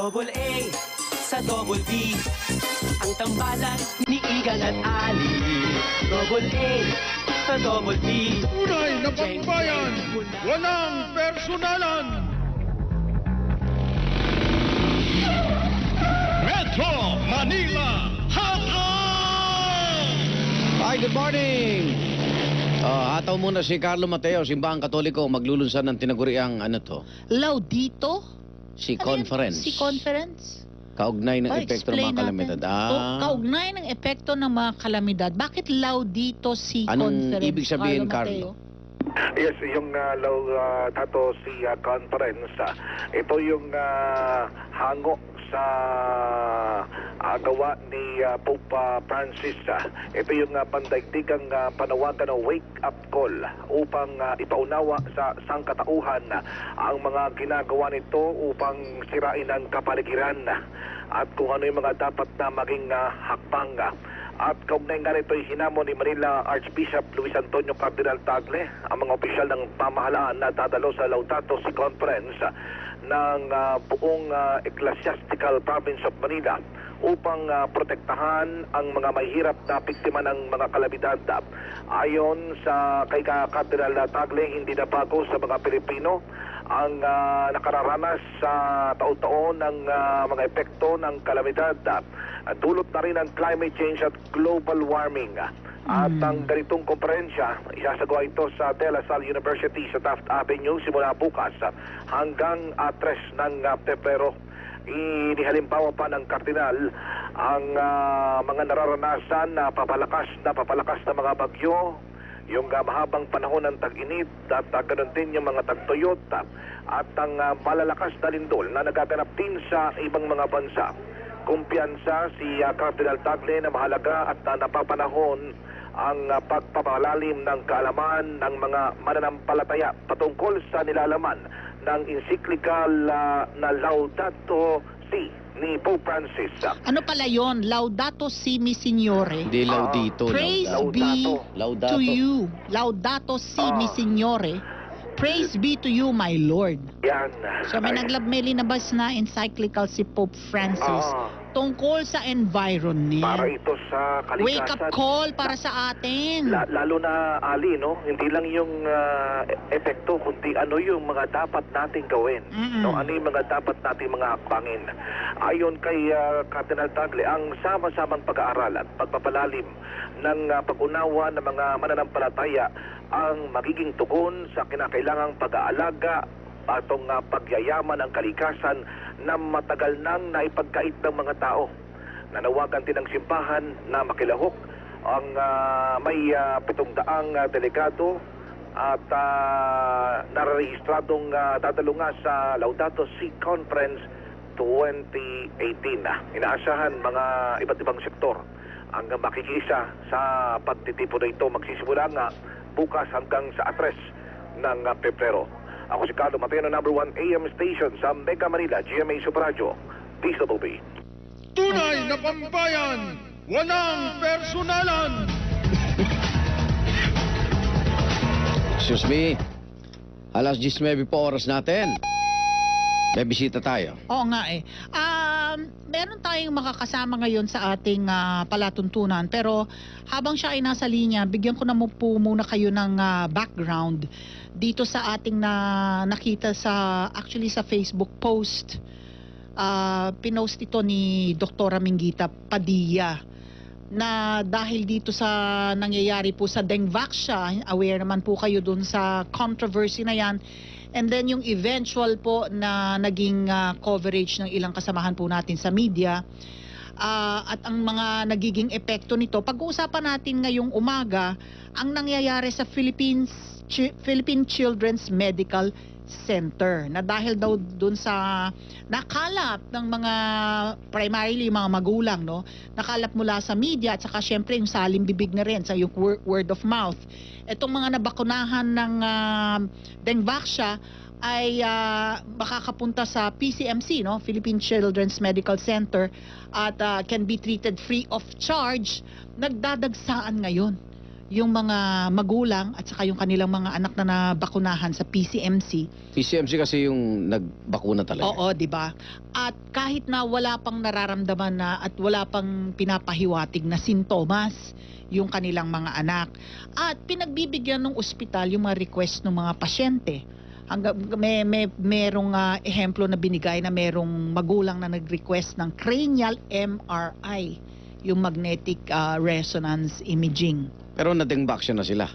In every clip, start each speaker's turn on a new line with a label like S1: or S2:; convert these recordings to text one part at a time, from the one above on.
S1: double A, sa double B, ang tambalan ni Igan at Ali. Double A, sa double B.
S2: Tunay na pagbayan, walang personalan. Metro Manila Hataw!
S3: Hi, good morning! Hataw muna si Carlo Mateo, Simbahang Katoliko, maglulunsan ng tinaguriang
S4: Laudito?
S3: si
S4: Ano yan?
S3: conference.
S4: Si conference?
S3: Kaugnay ng epekto ng mga kalamidad.
S4: Kaugnay ng epekto ng mga kalamidad. Bakit laudito si
S3: Anong
S4: conference?
S3: ibig sabihin,
S4: Mateo?
S5: Yes, yung tato si conference, ito yung hango sa gawa ni Pope Francis. Ito yung pandaigdigang panawagan ng wake-up call upang ipaunawa sa sangkatauhan ang mga ginagawa nito upang sirain ang kapaligiran at kung ano yung mga dapat na maging hakbang. At kaugnay nga nito ay hinamon ni Manila Archbishop Luis Antonio Cardinal Tagle ang mga opisyal ng pamahalaan na dadalo sa Laudato Si Conference ng buong Ecclesiastical Province of Manila upang protektahan ang mga mahihirap na biktima ng mga kalamidad. Ayon sa kay Cardinal Tagle, hindi na bago sa mga Pilipino ang nakararanas sa taon-taon ng mga epekto ng kalamidad. Dulot na rin ang climate change at global warming. At ang ganitong komperensya, isasagawa ito sa De La Salle University sa Taft Avenue simula bukas hanggang 3 ng Pebrero. Inihalimbawa pa ng Kardinal ang mga nararanasan na papalakas na mga bagyo, yung mahabang panahon ng tag-init at ganoon din yung mga tagtuyot at ang malalakas na lindol na nagaganap din sa ibang mga bansa. Kumpiyansa si Cardinal Tagle na mahalaga at napapanahon ang pagpapalalim ng kaalaman ng mga mananampalataya patungkol sa nilalaman ng encyclical na Laudato Si ni Pope Francis.
S4: Ano pala yon? Laudato Si Mi Signore.
S3: Hindi laudito.
S4: Praise
S3: Laudato.
S4: be to you. Laudato Si Mi Signore. Praise be to you, my Lord.
S5: Yan.
S4: So may may linabas na encyclical si Pope Francis tungkol sa environment.
S5: Para ito sa kalikasan.
S4: Wake up call para sa atin.
S5: Lalo na, Ali, no? Hindi lang yung epekto, kundi ano yung mga dapat nating gawin. No? Ano yung mga dapat nating mga hakbangin. Ayon kay Cardinal Tagle, ang sama-samang pag-aaral at pagpapalalim ng pag-unawa ng mga mananampalataya ang magiging tugon sa kinakailangang pag-aalaga atong pagyayaman ng kalikasan na matagal nang naipagkait ng mga tao. Nanawagan din ng simbahan na makilahok ang may 700 delegado at nararehistradong dadalo nga sa Laudato Si Conference 2018. Inaasahan mga iba't ibang sektor ang makikisa sa pagtitipon na ito. Magsisimula nga bukas hanggang sa 3 ng Pebrero. Ako si Carlo Mateo, number 1 AM station sa Mega Manila, GMA Super Radio, DWB.
S2: Tunay na pambayan, walang personalan.
S3: Excuse me. Alas 10:09 po oras natin. May bisita tayo.
S4: Oo nga eh. Meron tayong makakasama ngayon sa ating palatuntunan. Pero habang siya ay nasa linya, bigyan ko na po muna kayo ng background dito sa ating nakita actually sa Facebook post. Pinost ito ni Dr. Minggita Padilla na dahil dito sa nangyayari po sa Dengvaxia, aware naman po kayo dun sa controversy na yan. And then yung eventual po na naging coverage ng ilang kasamahan po natin sa media at ang mga nagiging epekto nito. Pag-uusapan natin ngayong umaga ang nangyayari sa Philippine Children's Medical Center na dahil daw dun sa nakalap ng mga primarily mga magulang, no, nakalap mula sa media at saka syempre yung saling bibig na rin sa yung word of mouth. Itong mga nabakunahan ng Dengvaxia ay makakapunta sa PCMC, no, Philippine Children's Medical Center, at can be treated free of charge. Nagdadagsaan ngayon yung mga magulang at saka yung kanilang mga anak na nabakunahan sa PCMC.
S3: PCMC kasi yung nagbakuna talaga.
S4: Oo, 'di ba? At kahit na wala pang nararamdaman na at wala pang pinapahiwatig na sintomas yung kanilang mga anak. At pinagbibigyan ng ospital yung mga request ng mga pasyente. Hanggang merong ehemplo na binigay na merong magulang na nag-request ng cranial MRI, yung magnetic resonance imaging.
S3: Pero na-dengbak siya na sila.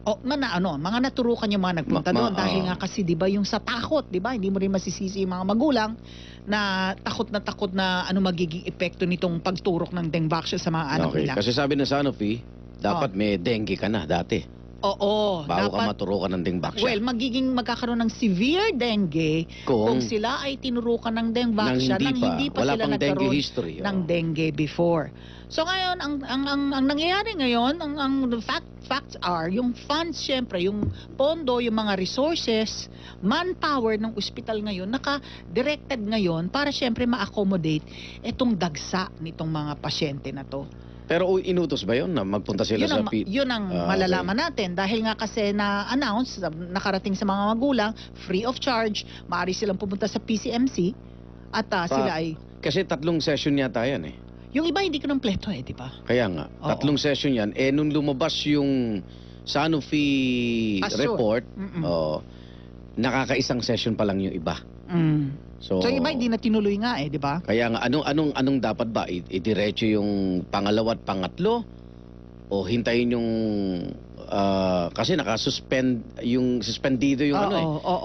S4: O mga naturukan yung mga nagpunta doon dahil nga kasi 'di ba yung sa takot, 'di ba? Hindi mo rin masisisi yung mga magulang na takot na ano magiging epekto nitong pagturok ng dengue sa mga anak
S3: Okay.
S4: nila.
S3: Kasi sabi ng Sanofi, dapat may dengue ka na dati.
S4: Oo,
S3: Bago ka
S4: dapat
S3: maturukan ng dengue.
S4: well, magkakaroon ng severe dengue kung sila ay tinurukan ng dengue
S3: nang
S4: hindi pa
S3: wala
S4: sila
S3: pang dengue
S4: nagkaroon
S3: history.
S4: ng dengue before. So ngayon, ang nangyayari ngayon, ang facts are, yung funds syempre, yung pondo, yung mga resources, manpower ng ospital ngayon, naka-directed ngayon para syempre ma-accommodate itong dagsa nitong mga pasyente na to.
S3: Pero inutos ba yun na magpunta sila sa
S4: Yun ang malalaman natin dahil nga kasi na-announce, nakarating sa mga magulang, free of charge, maaari silang pumunta sa PCMC at sila ay...
S3: Kasi 3 session yata yan eh.
S4: Yung iba hindi ko kompleto di ba?
S3: Kaya nga, 3 session yan. Nung lumabas yung Sanofi report, nakakaisang session pa lang yung iba. So
S4: yung iba hindi na tinuloy nga di ba?
S3: Kaya nga, anong dapat ba? Idiretso yung pangalawa at pangatlo? O hintayin yung... kasi suspendido yung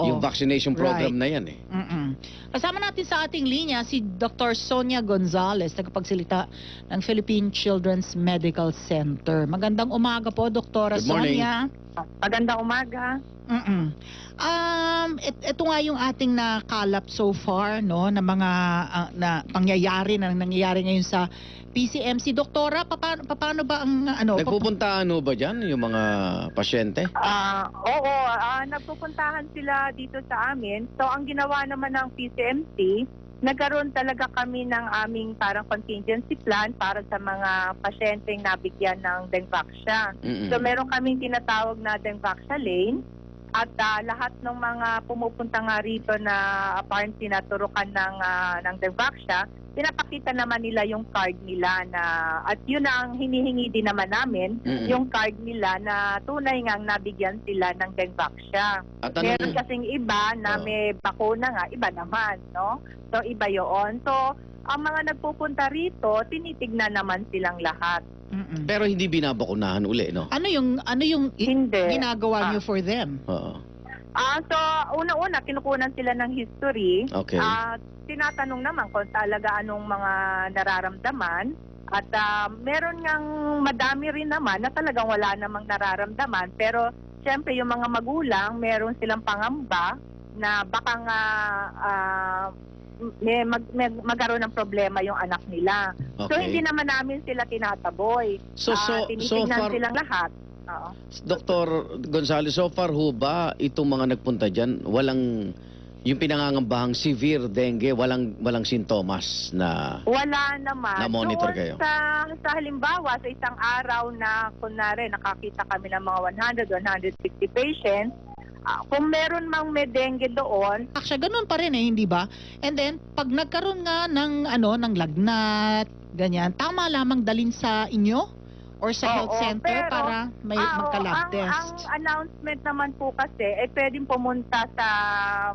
S3: yung vaccination program na yan eh.
S4: Kasama natin sa ating linya si Dr. Sonia Gonzalez, tagapagsalita ng Philippine Children's Medical Center. Magandang umaga po, Dr.
S3: Good morning.
S4: Sonia.
S6: Magandang umaga.
S4: Ito nga yung ating nakalap so far, no, na mga na pangyayari na nangyayari ngayon sa PCMC. Doktora, paano ba ang
S3: Nagpupunta ba dyan yung mga pasyente?
S6: Oo, nagpupuntahan sila dito sa amin. So ang ginawa naman ng PCMC, nagkaroon talaga kami ng aming parang contingency plan para sa mga pasyenteng nabigyan ng dengue. So meron kaming tinatawag na dengue lane. At lahat ng mga pumupunta nga rito na apparently naturukan ng dengue, pinapakita naman nila yung card nila na, at yun ang hinihingi din naman namin, yung card nila na tunay ngang nabigyan sila ng dengue. Meron kasing iba na may bakuna nga, iba naman, no? So iba yun. So ang mga nagpupunta rito, tinitignan naman silang lahat.
S3: Pero hindi binabakunahan uli, no?
S4: Ano yung
S6: Hindi.
S4: ginagawa niyo for them?
S6: So una-una kinukunan sila ng history.
S3: Okay.
S6: Tinatanong naman kung talaga anong mga nararamdaman. At meron ngang madami rin naman na talagang wala namang nararamdaman. Pero siyempre yung mga magulang, meron silang pangamba na baka nga magkaroon ng problema yung anak nila.
S3: Okay.
S6: So hindi naman namin sila tinataboy.
S3: So
S6: tinitingnan
S3: far,
S6: silang lahat.
S3: Dr. Gonzales, so far ho ba itong mga nagpunta dyan, walang yung pinangangambahang severe dengue, walang sintomas na
S6: wala naman.
S3: na-monitor
S6: Doon
S3: kayo?
S6: Sa halimbawa, sa isang araw na kunwari nakakita kami ng mga 100-160 patients, kung meron mang may dengue doon,
S4: Actually, ganun pa rin hindi ba? And then, pag nagkaroon nga ng lagnat, ganyan, tama lamang dalin sa inyo or sa health center
S6: pero,
S4: para may magka-lab test.
S6: Ang announcement naman po kasi, pwedeng pumunta sa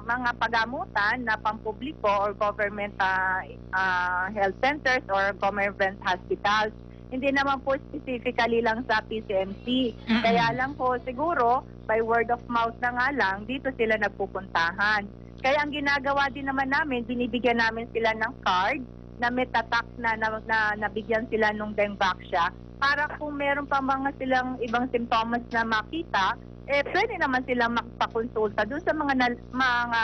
S6: mga pagamutan na pampubliko or government health centers or government hospitals. Hindi naman po specifically lang sa PCMC. Kaya lang po siguro, by word of mouth na nga lang, dito sila nagpupuntahan. Kaya ang ginagawa din naman namin, binibigyan namin sila ng card na may tatak na nabigyan sila ng dengue para kung meron pa mga silang ibang simptomas na makita, pwede naman silang magpakonsulta dun sa mga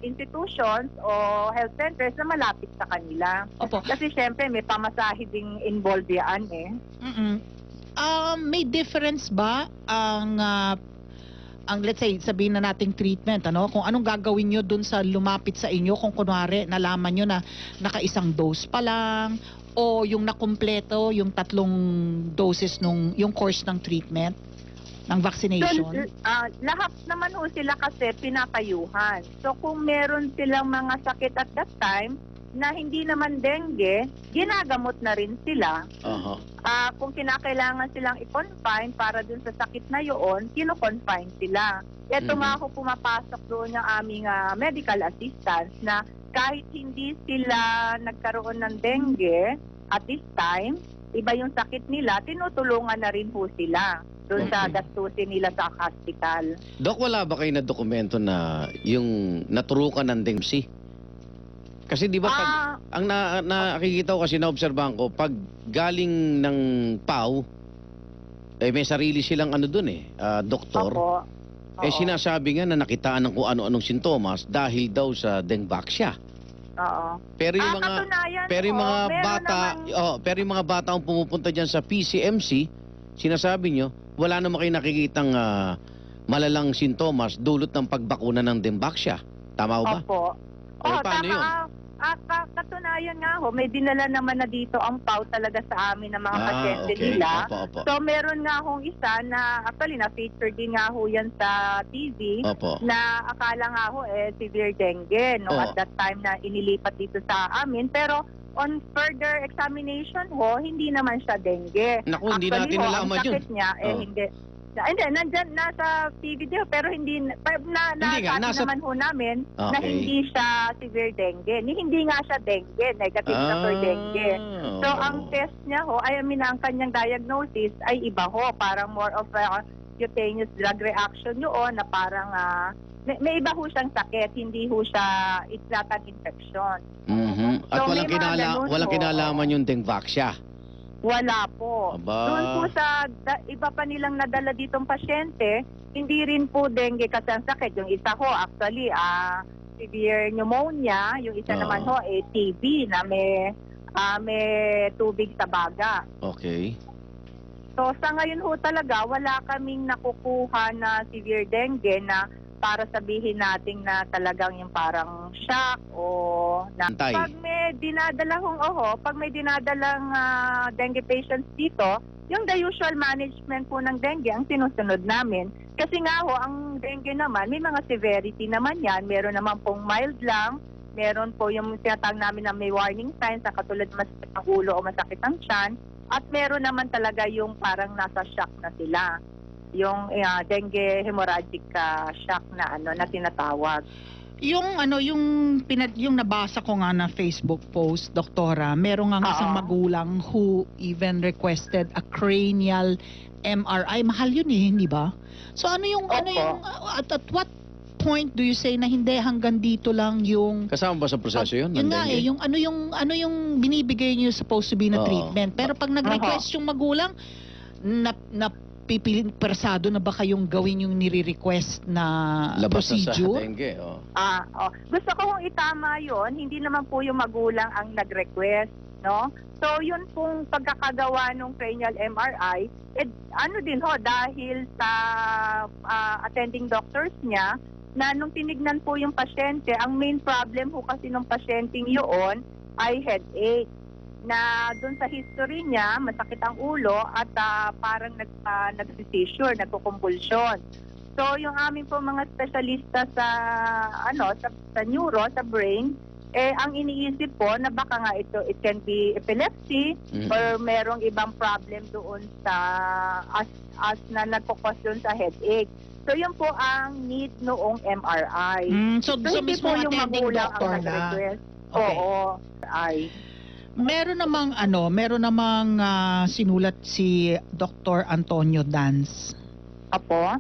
S6: institutions o health centers na malapit sa kanila.
S4: Opo.
S6: Kasi syempre may pamasahe ding involved yan
S4: May difference ba ang let's say sabihin na nating treatment kung anong gagawin nyo dun sa lumapit sa inyo kung kunwari nalaman nyo na nakaisang dose pa lang o yung nakumpleto yung 3 doses yung course ng treatment ng vaccination?
S6: Lahat naman ho sila kasi pinapayuhan. So kung meron silang mga sakit at that time na hindi naman dengue, ginagamot na rin sila. Kung kinakailangan silang i-confine para dun sa sakit na yun, kino-confine sila. Ito nga ho pumapasok doon yung aming medical assistance na kahit hindi sila nagkaroon ng dengue at this time, iba yung sakit nila, tinutulungan na rin po sila doon sa gastusin nila sa hospital.
S3: Dok, wala ba kayo na dokumento na yung naturukan ng dengue? Kasi di ba pag ang nakikita ko kasi naobserbahan ko, pag galing ng PAW, may sarili silang doktor.
S6: Opo.
S3: Sinasabi nga na nakitaan ng kung ano-anong sintomas dahil daw sa dengue.
S6: Oo.
S3: Pero yung mga
S6: katunayan
S3: pero yung
S6: ho,
S3: mga
S6: meron
S3: bata,
S6: namang-
S3: pero yung mga bata ang pumupunta diyan sa PCMC, sinasabi nyo, wala naman kayo nakikitang malalang sintomas dulot ng pagbakuna ng dengue. Tama ba?
S6: Opo.
S3: Paano yun?
S6: Katunayan nga ho, may dinala naman na dito ang PAW talaga sa amin ng mga pasyente nila.
S3: Opo.
S6: So meron nga hong isa na actually na-feature din nga ho yan sa TV
S3: Opo.
S6: na akala nga ho severe dengue no at that time na inilipat dito sa amin, pero on further examination ho, hindi naman siya dengue.
S3: Naku, hindi
S6: Actually,
S3: natin nalaman
S6: ang sakit
S3: yun.
S6: niya hindi. Hindi, nandyan, nasa TV din, pero hindi, nasa naman ho namin na
S3: Okay.
S6: hindi siya severe dengue. Hindi nga siya dengue, negative na for dengue. So, ang test niya ho, ang kanyang diagnosis ay iba ho. Parang more of a cutaneous drug reaction yun na parang may iba ho siyang sakit. Hindi ho siya, it's not an infection.
S3: At
S6: So, may
S3: walang
S6: mga ganun
S3: walang
S6: ho.
S3: kinalaman yung dengue.
S6: Wala po.
S3: Aba.
S6: Doon po sa iba pa nilang nadala ditong pasyente, hindi rin po dengue kasi ang sakit. Yung isa ho, actually, severe pneumonia. Yung isa naman ho, TB na may tubig sa baga.
S3: Okay.
S6: So sa ngayon ho talaga, wala kaming nakukuha na severe dengue na para sabihin natin na talagang yung parang shock o na
S3: Antay.
S6: pag may dinadalang dengue patients dito, yung the usual management po ng dengue ang sinusunod namin. Kasi nga ho, ang dengue naman, may mga severity naman yan. Meron naman pong mild lang, meron po yung tinatawag namin na may warning signs na katulad masakit ang ulo o masakit ang tiyan, at meron naman talaga yung parang nasa shock na sila. Yung dengue hemorrhagic shock na na tinatawag.
S4: Yung yung nabasa ko nga na Facebook post, doktora, meron nga isang magulang who even requested a cranial MRI. Mahal yun hindi ba? So at what point do you say na hindi hanggang dito lang yung
S3: Kasama ba sa proseso yun?
S4: yun
S3: ng
S4: nga
S3: dengue?
S4: yung yung binibigay niyo supposed to be na treatment. Pero pag nag-request yung magulang na pipiling persado na ba kayong gawin yung nire-request na
S3: Labas na sa
S4: procedure?
S3: dengue.
S6: Gusto ko hong itama yon, hindi naman po yung magulang ang nag-request, no? So yun pong pagkakagawa ng cranial MRI, din ho, dahil sa attending doctors niya, na nung tinignan po yung pasyente, ang main problem ho kasi ng pasyenteng yun ay headache. Na doon sa history niya, masakit ang ulo at parang nag-seizure, nagkukumpulsyon. So yung aming po mga espesyalista sa neuro, sa brain, ang iniisip po na baka nga it can be epilepsy or merong ibang problem doon sa as na nagkukos doon sa headache. So yun po ang need noong MRI.
S4: So
S6: hindi
S4: mismo
S6: po yung
S4: attending
S6: magulang
S4: doctor
S6: ang
S4: na.
S6: nag-request.
S4: Okay.
S6: Oo.
S4: Meron namang sinulat si Dr. Antonio Dans
S6: Apo?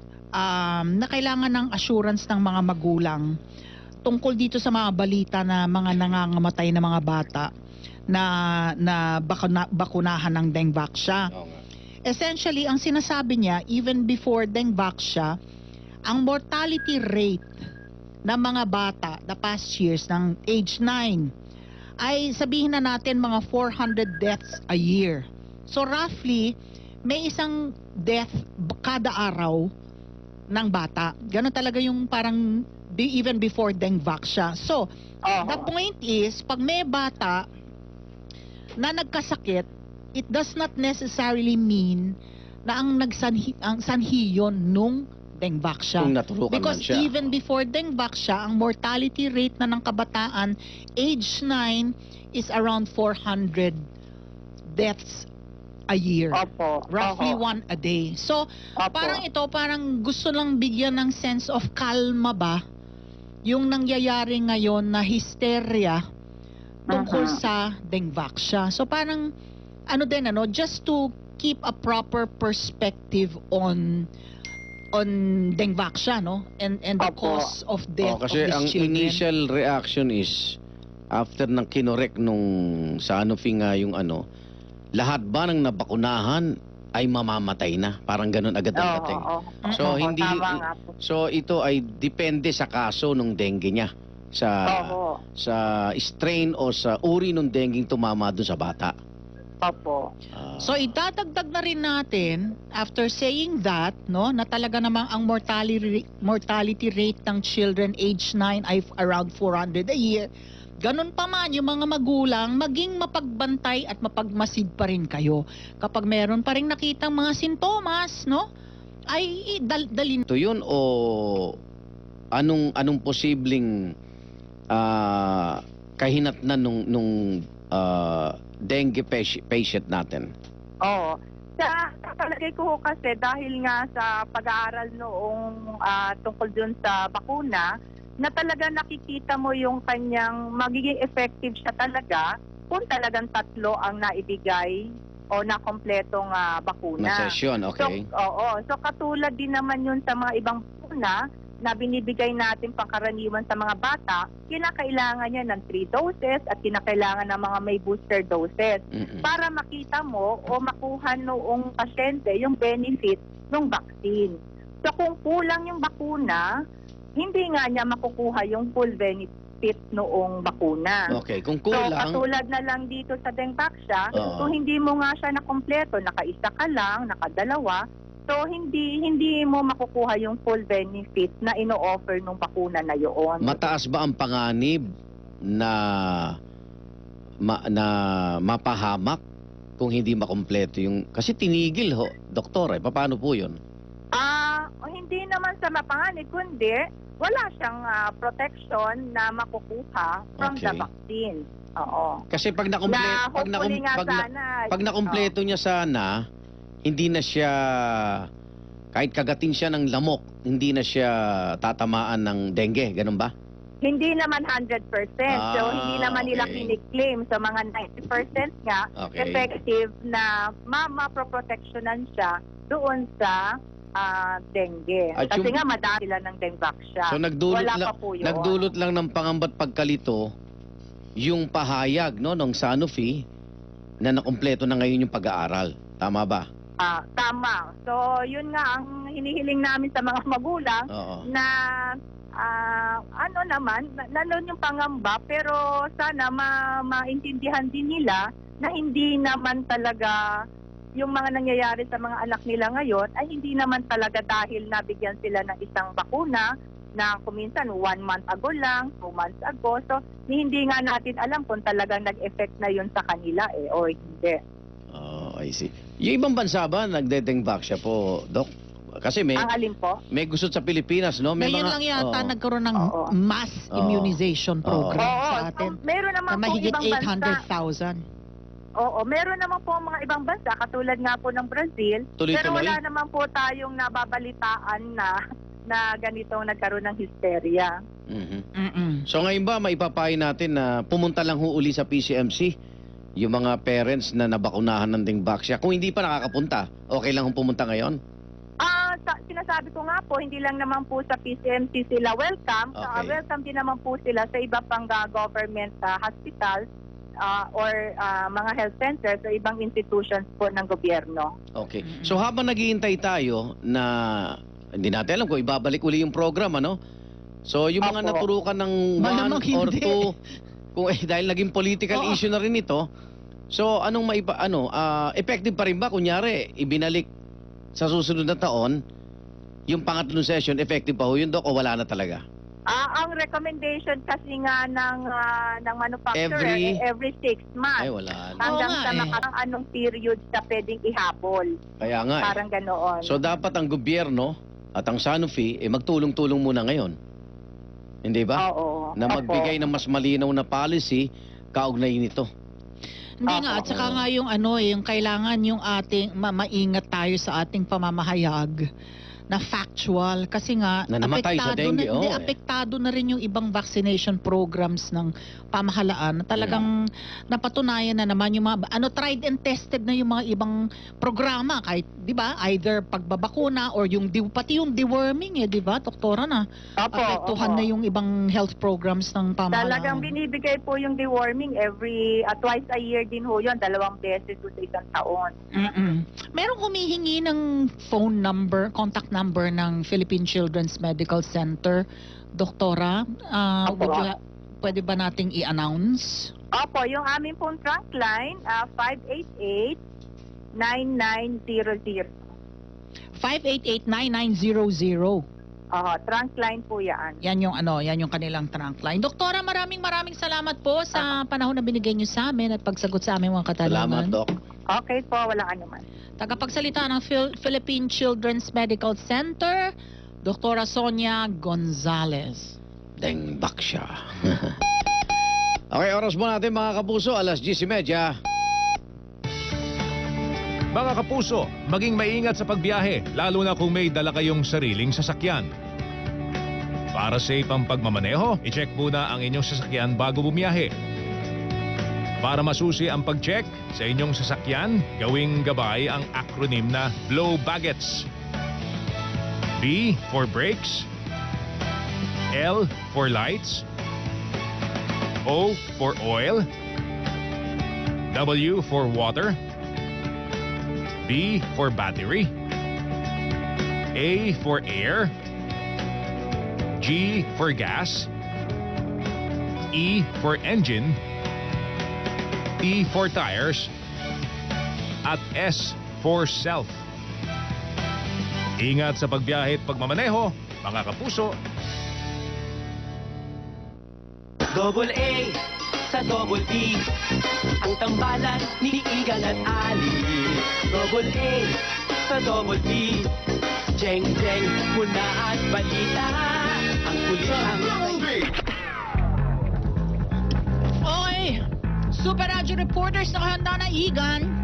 S4: na kailangan ng assurance ng mga magulang tungkol dito sa mga balita na mga nangangamatay na mga bata na bakunahan ng dengue. Essentially, ang sinasabi niya, even before dengue, ang mortality rate ng mga bata the past years ng age 9 ay sabihin na natin mga 400 deaths a year. So roughly, may isang death kada araw ng bata. Ganon talaga yung parang even before dengue siya. So, the point is, pag may bata na nagkasakit, it does not necessarily mean na ang sanhi yun nung Dengvaxia.
S3: Kung naturukan
S4: Because
S3: man siya.
S4: even before Dengvaxia, ang mortality rate na ng kabataan, age 9 is around 400 deaths a year.
S6: Opo.
S4: Roughly
S6: Oho.
S4: one a day. So,
S6: Opo.
S4: parang gusto lang bigyan ng sense of kalma ba yung nangyayari ngayon na hysteria tungkol sa Dengvaxia. So parang just to keep a proper perspective on Dengvaxia, no? And the
S6: Opo.
S4: cause of death of
S3: Kasi
S4: these
S3: ang
S4: children.
S3: initial reaction is after ng kinorek nung Sanofi nga yung lahat ba ng nabakunahan ay mamamatay na? Parang ganun agad ang dating. So,
S6: Opo,
S3: hindi-
S6: tama nga po.
S3: So ito ay depende sa kaso ng dengue niya.
S6: Opo.
S3: Sa strain o sa uri ng dengue tumama doon sa bata.
S6: Opo.
S4: So idadagdag na rin natin after saying that, no, na talaga namang ang mortality rate ng children age 9 ay around 400 a year. Ganun pa man yung mga magulang, maging mapagbantay at mapagmasid pa rin kayo. Kapag meron pa rin nakitang mga sintomas, no, ay dalin.
S3: Ito yun o anong posibleng kahinatnan nung dengue patient natin?
S6: Oo. Sa palagay ko ho kasi dahil nga sa pag-aaral noong tungkol dun sa bakuna, na talaga nakikita mo yung kanyang magiging effective siya talaga kung talagang 3 ang naibigay o nakompletong bakuna.
S3: Na session, okay.
S6: So, oo. So katulad din naman yun sa mga ibang bakuna na binibigay natin pangkaraniwan sa mga bata, kinakailangan niya ng 3 doses at kinakailangan ng mga may booster doses
S3: Mm-mm.
S6: para makita mo o makuha noong pasyente yung benefit ng vaccine. So kung kulang yung bakuna, hindi nga niya makukuha yung full benefit noong bakuna.
S3: Okay, kung
S6: So
S3: kulang,
S6: katulad na lang dito sa Dengvaxia,
S3: Oo.
S6: kung hindi mo nga siya nakompleto, naka-1 ka lang, naka-2, so hindi mo makukuha yung full benefit na ino-offer ng bakuna na yun.
S3: mataas ba ang panganib na mapahamak kung hindi makompleto yung kasi tinigil ho, doktor, paano po 'yun?
S6: Hindi naman sa mapanganib, kundi wala siyang protection na makukuha from the
S3: Okay.
S6: vaccine. Oo.
S3: Kasi pag
S6: Na hopefully nga
S3: pag
S6: sana.
S3: pag nakompleto niya sana, hindi na siya kahit kagatin siya ng lamok, hindi na siya tatamaan ng dengue, ganun ba?
S6: Hindi naman 100%. So, hindi naman nila
S3: Okay.
S6: kiniklaim. So, mga 90% nga
S3: Okay.
S6: effective na maproprotectionan siya doon sa dengue.
S3: At
S6: Kasi
S3: yung-
S6: nga madami sila ng Dengvaxia.
S3: So
S6: Wala pa po yun.
S3: nagdulot lang ng pangambat pagkalito yung pahayag ng Sanofi na nakompleto na ngayon yung pag-aaral. Tama ba?
S6: Tama. So, yun nga ang hinihiling namin sa mga magulang
S3: Oo.
S6: na nandun yung pangamba pero sana maintindihan din nila na hindi naman talaga yung mga nangyayari sa mga anak nila ngayon ay hindi naman talaga dahil nabigyan sila ng isang bakuna na kuminsan 1 month ago lang, 2 months ago. So, hindi nga natin alam kung talagang nag-effect na yun sa kanila o hindi.
S3: Oh, I see. Yung ibang bansa ba nagdedengvaxia po, Doc? Kasi may
S6: Ang alin po?
S3: gusto sa Pilipinas, no? May
S4: Ngayon
S3: mga
S4: lang yata
S3: Oo.
S4: nagkaroon ng
S6: Oo.
S4: mass
S3: Oo.
S4: immunization program sa atin.
S6: Meron
S4: Na
S6: naman po
S4: mahigit
S6: ibang bansa.
S4: 800,000.
S6: Oo, meron naman po mga ibang bansa katulad nga po ng Brazil. Pero
S3: Tuloy-tuloy?
S6: wala naman po tayong nababalitaan na ganitong nagkaroon ng hysteria.
S3: Mhm.
S4: Mm-mm.
S3: So ngayon ba maipapayo natin na pumunta lang ho uli sa PCMC yung mga parents na nabakunahan ng Dengvaxia? Kung hindi pa nakakapunta, okay lang kung pumunta ngayon?
S6: Sinasabi ko nga po, hindi lang naman po sa PCMC sila welcome.
S3: Okay.
S6: Welcome din naman po sila sa iba pang government hospitals or mga health centers o ibang institutions po ng gobyerno.
S3: Okay. So habang naghihintay tayo na hindi natin alam kung ibabalik uli yung program, ano? So yung mga
S6: Opo.
S3: naturukan ng 1
S4: Malamang
S3: or
S4: hindi.
S3: 2 kung dahil naging political
S4: Oo.
S3: issue na rin ito. So anong effective pa rin ba kunyari ibinalik sa susunod na taon yung pangatlong session, effective pa ho yun, Doc, o wala na talaga?
S6: Ang recommendation kasi nga ng manufacturer every 6 months.
S3: Ay, wala na.
S6: Hanggang
S4: Oo
S6: sa
S4: nga
S6: makakang anong period sa pwedeng ihabol.
S3: Kaya nga eh.
S6: Parang ganoon.
S3: So dapat ang gobyerno at ang Sanofi magtulong-tulong muna ngayon. Hindi ba?
S6: Oo.
S3: Na magbigay ng mas malinaw na policy kaugnay nito.
S4: Hindi nga, at saka nga yung yung kailangan yung ating maingat tayo sa ating pamamahayag na factual kasi nga
S3: Na namatay sa dengue,
S4: hindi,
S3: oo, eh.
S4: apektado na rin yung ibang vaccination programs ng pamahalaan na talagang napatunayan na naman yung mga tried and tested na yung mga ibang programa kahit 'di ba either pagbabakuna or yung pati yung deworming 'di ba doktora na apektuhan na yung ibang health programs ng pamahalaan.
S6: Talagang binibigay po yung deworming every twice a year din ho yun, 2 beses po sa isang taon.
S4: Merong humihingi ng phone number, contact number ng Philippine Children's Medical Center. Doktora, pwede ba nating i-announce?
S6: Opo, yung aming pong trunk line, 588-9900.
S4: 588-9900.
S6: Trunk line po yan.
S4: Yan yung kanilang trunk line. Doktora, maraming salamat po sa panahon na binigay niyo sa amin at pagsagot sa aming mga katanungan.
S3: Salamat, Doc.
S6: Okay po, walang anuman.
S4: Tagapagsalita ng Philippine Children's Medical Center, Doktora Sonia Gonzalez.
S3: Dengbak siya. Okay, oras mo natin mga kapuso, 10:30.
S7: Mga kapuso, maging maingat sa pagbiyahe, lalo na kung may dala kayong sariling sasakyan. Para safe ang pagmamaneho, i-check muna ang inyong sasakyan bago bumiyahe. Para masusi ang pag-check sa inyong sasakyan, gawing gabay ang acronym na Blow Baggets. B for brakes, L for lights, O for oil, W for water, B for battery, A for air, G for gas, E for engine, T for tires, at S for self. Ingat sa pagbiyahe at pagmamaneho, mga kapuso.
S1: Double A sa Double B, ang tambalan ni Igan at Ali. Double A sa Double B, Jeng Jeng, muna at balita, ang kulitang
S4: Okay, Super Radio Reporters nakahanda na Igan.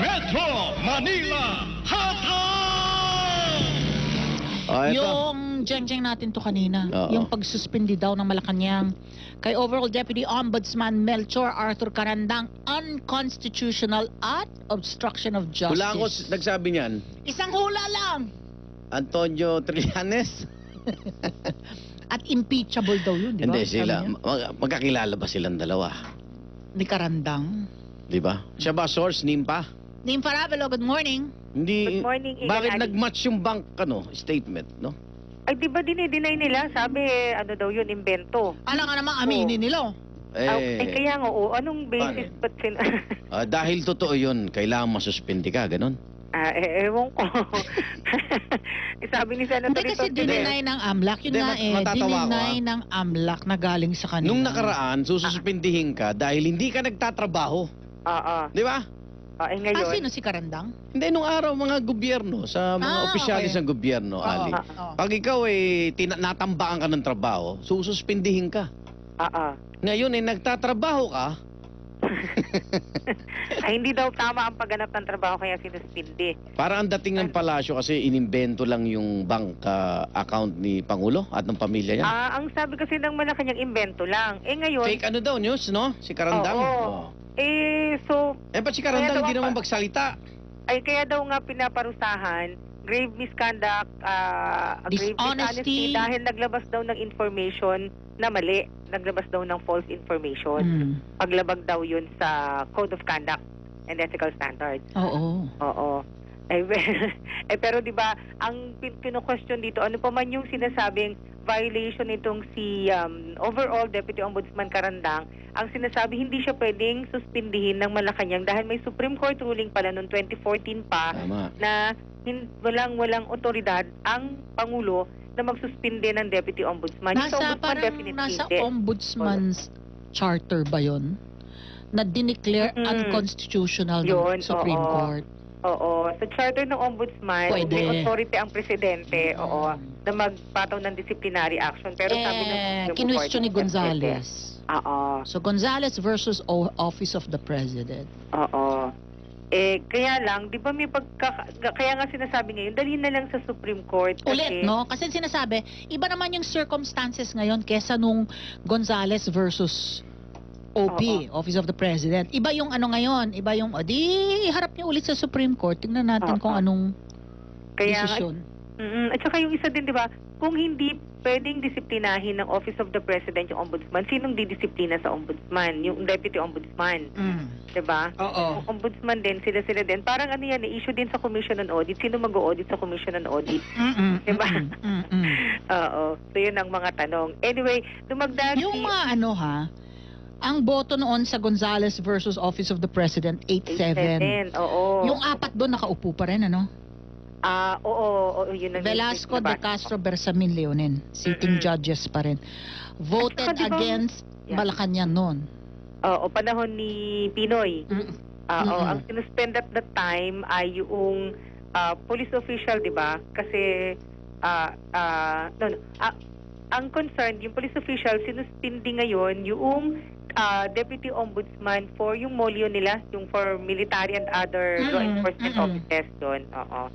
S2: Metro Manila Hotline!
S3: Ito.
S4: Yung jeng-jeng natin to kanina,
S3: Oo.
S4: yung pagsuspindi daw ng Malacanang kay Overall Deputy Ombudsman Melchor Arthur Carandang, unconstitutional at obstruction of justice.
S3: Hula ko nagsabi niyan,
S4: Isang hula lang!
S3: Antonio Trillanes.
S4: At impeachable daw yun, di ba?
S3: Hindi
S4: Sabi
S3: sila,
S4: niya.
S3: magkakilala ba silang dalawa?
S4: Ni Carandang.
S3: Di ba? Siya ba source, Nimpa?
S4: Nim Farabelo, good morning.
S3: Hindi,
S6: Good morning, Igan
S3: bakit
S6: Ali.
S3: nag-match yung bank, statement, no?
S6: Ay, di ba dinideny nila? Sabi, ano daw yun, invento.
S4: Alam ka namang aminin nila.
S6: Kaya nga, anong basis
S3: paano?
S6: ba't
S3: Dahil totoo yun, kailangan masuspindi ka, ganon?
S6: ewan ko. Sabi ni Senator
S4: Hindi kasi dininay ng AMLAC. Yun
S3: Hindi,
S4: nga
S3: matatawa ko,
S4: dininay ng AMLAC na galing sa kanila.
S3: Nung nakaraan, sususpindihin ka dahil hindi ka nagtatrabaho.
S6: Oo.
S3: Di ba?
S6: Ngayon.
S4: Sino si Carandang?
S3: Hindi, nung araw, mga gobyerno, sa mga opisyalis
S4: okay.
S3: ng gobyerno, Ali.
S4: Oo.
S3: Pag ikaw natambakan ka ng trabaho, sususpindihin ka. Ngayon, nagtatrabaho ka,
S6: Ay, hindi daw tama ang pagganap ng trabaho kaya sinuspindi.
S3: para ang dating ng palasyo kasi inimbento lang yung bank account ni Pangulo at ng pamilya niya.
S6: Ang sabi kasi ng Malacanang invento lang. Ngayon,
S3: Fake daw news, no? Si Carandang.
S6: Oo.
S3: Ba't si Carandang
S6: Kaya daw
S3: hindi naman magsalita?
S6: kaya daw nga pinaparusahan, grave misconduct, grave
S4: Dishonesty.
S6: dishonesty dahil naglabas daw ng information na mali. Naglabas daw ng false information. Paglabag daw yun sa Code of Conduct and Ethical Standards.
S4: Oo.
S6: Oo. Pero 'di ba, ang pino-question dito, ano pa man yung sinasabing violation itong si overall Deputy Ombudsman Carandang. Ang sinasabi, hindi siya pwedeng suspindihin ng Malacanang dahil may Supreme Court ruling pala noong 2014 pa
S3: Tama.
S6: na walang otoridad ang Pangulo na magsuspinde ng Deputy Ombudsman. Yung sa Ombudsman, definitely
S4: nasa
S6: hindi.
S4: Ombudsman's charter ba yon na dineclare unconstitutional ng
S6: Yun,
S4: Supreme
S6: oo.
S4: Court?
S6: Oo. Sa charter ng Ombudsman,
S4: Pwede.
S6: may authority ang Presidente na magpataw ng disciplinary action. Pero sabi ng Supreme Court,
S4: Kinwestiyon ni
S6: hindi pwede.
S4: Gonzales.
S6: Oo.
S4: So Gonzales versus Office of the President.
S6: Oo. Kaya lang, di ba may kaya nga sinasabi ngayon, dali na lang sa Supreme Court.
S4: Ulit, no? Kasi sinasabi, iba naman yung circumstances ngayon kesa nung Gonzales versus OP, Office of the President. Iba yung ano ngayon, iba yung, di harap niyo ulit sa Supreme Court. Tingnan natin kung anong
S6: Kaya,
S4: desisyon.
S6: At saka yung isa din, di ba, kung hindi pwedeng disiplinahin ng Office of the President yung Ombudsman, sinong didisiplina sa Ombudsman? Yung Deputy Ombudsman. Di ba?
S4: Oo.
S6: Yung Ombudsman din, sila din. Parang ano yan, issue din sa Commission on Audit. Sino mag-audit sa Commission on Audit? Diba? Oo. So yun ang mga tanong. Anyway, dumagdag
S4: Yung mga ano ha, ang boto noon sa Gonzales versus Office of the President, 8-7.
S6: Oo.
S4: Yung apat doon nakaupo pa rin, ano?
S6: Oo, yun ang
S4: Velasco, De Castro, Bersamin, Leonin. Sitting judges pa rin. Voted
S6: At saka, diba,
S4: against Malacanang noon.
S6: Oo, panahon ni Pinoy. Oo, ang sinuspend at that time ay yung police official, di ba? Kasi, ang concerned, yung police official, sinuspindi ngayon yung Deputy Ombudsman for yung molyo nila, yung for military and other law enforcement officers doon. Oo.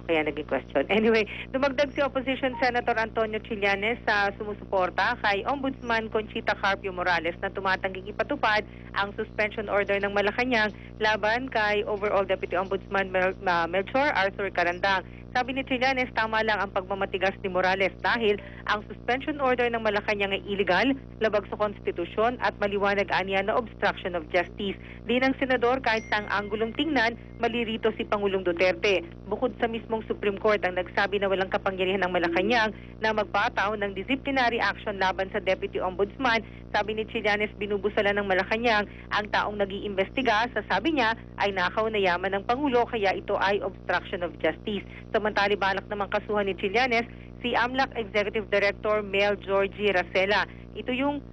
S6: Kaya naging question. Anyway, dumagdag si Opposition Senator Antonio Trillanes sa sumusuporta kay Ombudsman Conchita Carpio Morales na tumatangging ipatupad ang suspension order ng Malacanang laban kay overall Deputy Ombudsman Melchor Arthur Carandang. Sabi ni Trillanes, tama lang ang pagmamatigas ni Morales dahil ang suspension order ng Malacanang ay illegal, labag sa konstitusyon at maliwanag aniya na obstruction of justice. Di ng senador kahit saang anggulong tingnan, mali rito si Pangulong Duterte. Bukod sa mismong Supreme Court ang nagsabi na walang kapangyarihan ng Malacanang na magpataw ng disciplinary action laban sa Deputy Ombudsman, sabi ni Trillanes, binubusala ng Malacanang ang taong nag-iimbestiga sa sabi niya ay nakaw na yaman ng Pangulo kaya ito ay obstruction of justice. Samantali balak namang kasuhan ni Trillanes si AMLAC Executive Director Mel Georgie Racela. Ito yung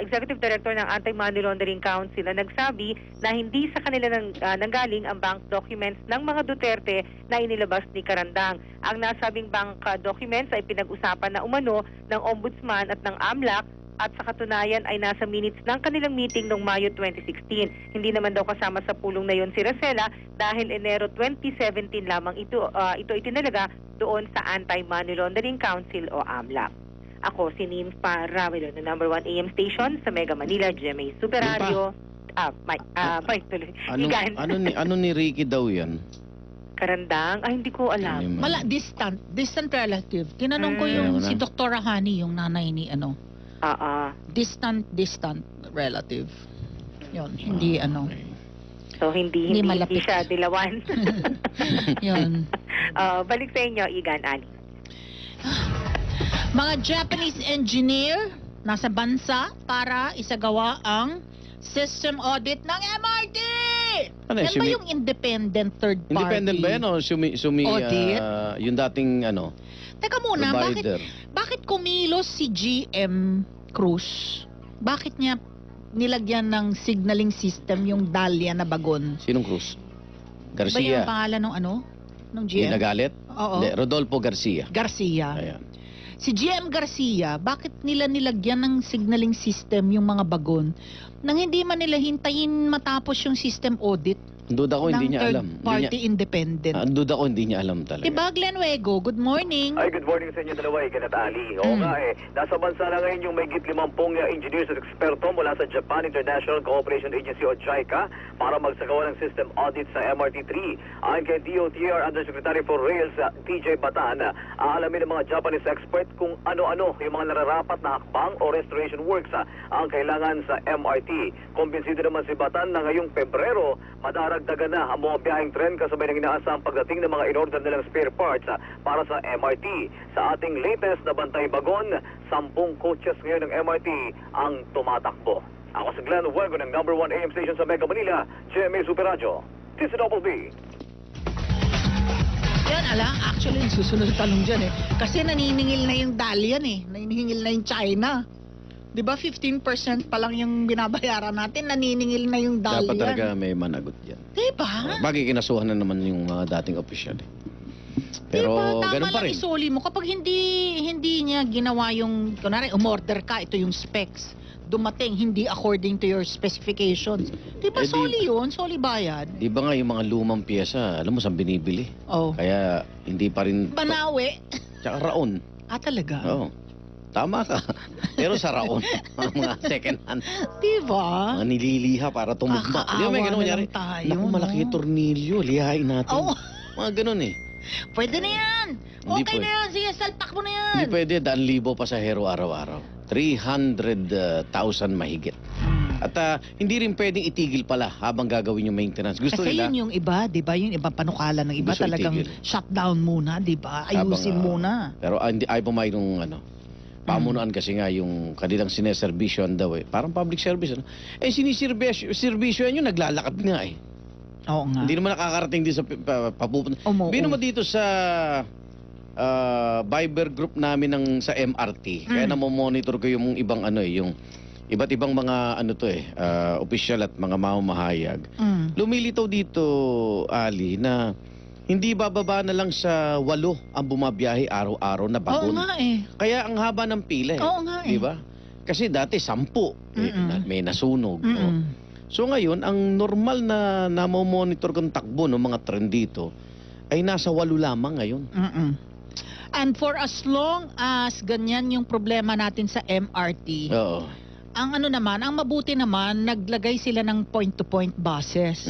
S6: Executive Director ng Anti-Money Laundering Council na nagsabi na hindi sa kanila nanggaling ang bank documents ng mga Duterte na inilabas ni Carandang. Ang nasabing bank documents ay pinag-usapan na umano ng Ombudsman at ng AMLAC at sa katunayan ay nasa minutes ng kanilang meeting noong Mayo 2016. Hindi naman daw kasama sa pulong na yon si Racela dahil Enero 2017 lamang ito itinalaga doon sa Anti-Money Laundering Council o AMLAC. Ako si Nim Paramilo ng number 1 AM station sa Mega Manila, GMA Superario. Tuloy. Igan.
S3: Ano ni Ricky daw yan?
S6: Karandang? Ay, hindi ko alam.
S4: Distant relative. Tinanong ko yung si Dr. Rahani, yung nanay ni ano. Distant relative. Yun, hindi ano.
S6: So, hindi
S4: malapit.
S6: siya dilawan.
S4: Yun.
S6: Balik sa inyo, Igan, Ali.
S4: Mga Japanese engineer nasa bansa para isagawa ang system audit ng MRT!
S3: Ano,
S4: Yan ba yung independent third party?
S3: Independent ba yan o
S4: Audit?
S3: yung dating ano?
S4: Teka muna,
S3: provider?
S4: bakit kumilos si GM Cruz? Bakit niya nilagyan ng signaling system yung Dahlia na bagon?
S3: Sinong Cruz?
S4: Ba yung
S3: Garcia.
S4: pangalan ng ano? Ng GM?
S3: Yung nagalit?
S4: Oo.
S3: Hindi, Rodolfo Garcia.
S4: Garcia.
S3: Ayan.
S4: Si GM Garcia, bakit nila nilagyan ng signaling system yung mga bagon nang hindi man nila hintayin matapos yung system audit
S3: Duda ko hindi niya alam.
S4: ng third party independent?
S3: Duda ko hindi niya alam talaga.
S4: Diba, Glenwego? Good morning.
S5: Ay, good morning sa inyo dalawa, Igan at Ali. Oo nga nasa bansa na ngayon yung may 50 engineers at eksperto mula sa Japan International Cooperation Agency o JICA para magsagawa ng system audit sa MRT-3. Ayon kay DOTR Undersecretary for Rails, TJ Batan, aalamin ng mga Japanese expert kung ano-ano yung mga nararapat na hakbang o restoration works ang kailangan sa MRT. Kumbinsido naman si Batan na ngayong Pebrero, madarag dinagdagan na ang mga biyaheng tren kasabay ng inaasahang pagdating ng mga in-order nilang spare parts para sa MRT. Sa ating latest na Bantay Bagon, 10 coaches ngayon ng MRT ang tumatakbo. Ako si Glenn Huergo ng number 1 AM station sa Mega Manila, GMA Super Radio. TCWB.
S4: Yan, actually, yung susunod tanong dyan Kasi naniningil na yung Dalian naniningil na yung China. Di ba 15% pa lang yung binabayaran natin, naniningil na yung Dalian.
S3: Dapat talaga may managot yan.
S4: Di ba?
S3: Bagay kinasuhan na naman yung mga dating opisyal. Pero
S4: diba,
S3: ganun pa rin.
S4: Tama lang isoli mo. Kapag hindi niya ginawa yung, kunwari, umorder ka, ito yung specs. Dumating, hindi according to your specifications. Di ba soli yun? Soli bayad?
S3: Di ba nga yung mga lumang piyesa, alam mo saan binibili?
S4: Oh.
S3: Kaya hindi pa rin...
S4: Banawe.
S3: Tsaka raon.
S4: Talaga?
S3: Oo. Tama ka. Pero sa raon, mga second hand.
S4: Diba?
S3: Mga nililiha para tumugma. Di ba may ganun
S4: na
S3: nangyari?
S4: lang tayo,
S3: Naku, malaki yung tornilyo. Lihain natin.
S4: Oo.
S3: Mga ganun
S4: Pwede na yan.
S3: Hindi
S4: Okay
S3: pwede.
S4: na yan. Sige, salpak mo na yan.
S3: Hindi pwede, 1,000 pasahero araw-araw. 300,000 mahigit. At hindi rin pwedeng itigil pala habang gagawin yung maintenance. Gusto
S4: Kasi
S3: nila,
S4: yun yung iba, di ba? Yung ibang panukala ng iba
S3: Gusto
S4: talagang
S3: itigil.
S4: shutdown muna, di ba? Ayusin
S3: Habang,
S4: muna.
S3: pero hindi ay pumayag nung pamunuan kasi nga yung kanilang sineservisyon daw Parang public service. Siniservisyon yun, naglalakad nga
S4: Oo nga.
S3: Hindi naman nakakarating din sa papupunta. Bino mo dito sa Viber group namin sa MRT. Kaya namomonitor ko yung ibang yung iba't ibang mga opisyal at mga mamamahayag. Lumilitaw dito, Ali, na hindi bababa na lang sa 8 ang bumabiyahe araw-araw na
S4: Oo
S3: bagon.
S4: nga
S3: Kaya ang haba ng pila
S4: Oo nga
S3: Di ba? Kasi dati 10 may nasunog. So ngayon, ang normal na namomonitor kong takbo ng mga tren dito ay nasa 8 lamang ngayon.
S4: And for as long as ganyan yung problema natin sa MRT,
S3: Oo.
S4: ang ang mabuti naman, naglagay sila ng point-to-point buses.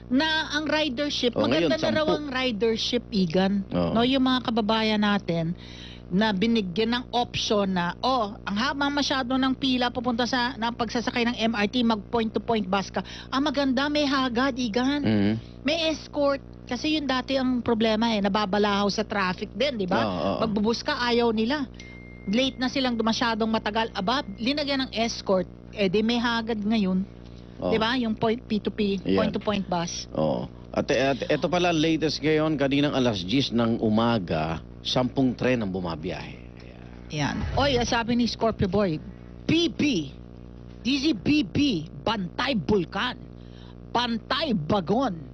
S4: Na ang ridership, maganda
S3: ngayon,
S4: na raw
S3: 10.
S4: ang ridership, Igan.
S3: Oo.
S4: No, yung mga kababayan natin na binigyan ng option na, ang haba masyado ng pila pupunta sa pagsasakay ng MRT, mag point-to-point bus ka. Maganda, may hagad, Igan. May escort. Kasi yun dati ang problema nababalahaw sa traffic din, di ba? Magbubus ka, ayaw nila. Late na silang masyadong matagal. Linagyan ng escort. Di may hagad ngayon. Di ba? Yung P2P,
S3: Yan.
S4: point-to-point bus.
S3: At ito pala, latest ngayon, kaninang alas 10 ng umaga, 10 tren ang bumabiyahe.
S4: Yan. Oy, sabi ni Scorpio Boy, BB, DZBB, Bantay Bulkan, Bantay Bagon,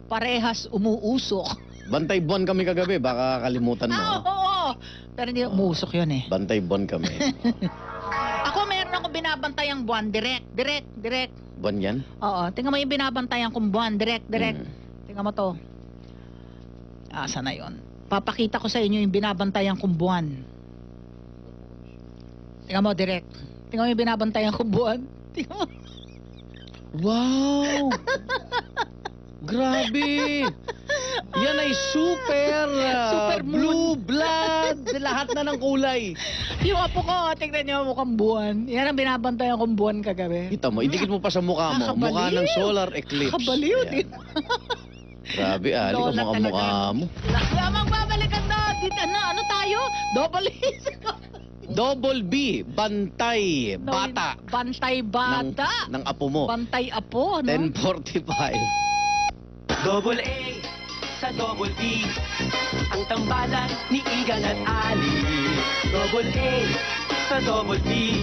S4: parehas umuusok.
S3: Bantay buwan kami kagabi, baka kalimutan mo.
S4: Oo. Pero hindi umuusok yun
S3: Bantay buwan kami.
S4: Ako meron akong binabantayan buwan, direct.
S3: Buwan yan?
S4: Oo, tingnan mo yung binabantayan kong buwan, direct. Tingnan mo to. Asa na yon? Papakita ko sa inyo yung binabantayan kong buwan. Tingnan mo, direct. Tingnan mo yung binabantayan kong buwan. Tingnan mo.
S3: Wow! Grabe! Yan ay super blue blood. Lahat na ng kulay.
S4: Yung apo ko, tingnan niyo mukhang buwan. Yan ang binabantayan kong buwan kagabi.
S3: Kita mo, idikit mo pa sa mukha mo. Mukha ng solar eclipse.
S4: Kabaliw
S3: Ayan.
S4: din.
S3: Grabe, Ali,
S4: Lola
S3: ang mga
S4: talaga.
S3: mukha mo.
S4: Kaya magbabalikan na. Ano tayo? Double hits.
S3: Double B, bantay, bata.
S4: Bantay bata.
S3: Ng apo mo.
S4: Bantay apo, no?
S3: 10:45.
S1: Double A sa Double B, ang tambalan ni Igan at Ali. Double A sa Double B,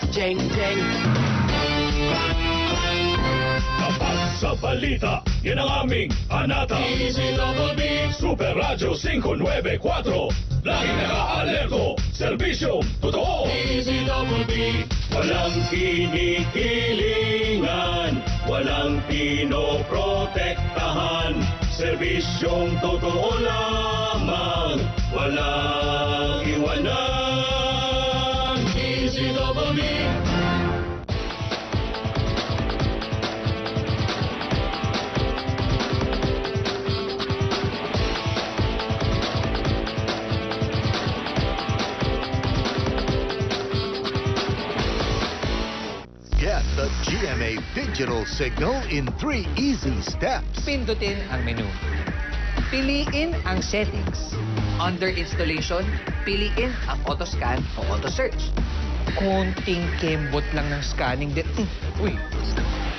S1: Jeng Jeng.
S2: Kapag sa balita, yan ang aming anata. DZBB Super Radio 594. Laging naka-alerto, serbisyong totoo. DZBB, walang kinikilingan, walang pinoprotektahan. Serbisyong totoo lamang, walang iwanan. DZBB.
S8: Get the GMA GMA Digital Signal in 3 easy steps.
S9: Pindutin ang menu. Piliin ang settings. Under installation, piliin ang auto scan o auto search. Konting kembot lang ng scanning din. Uy,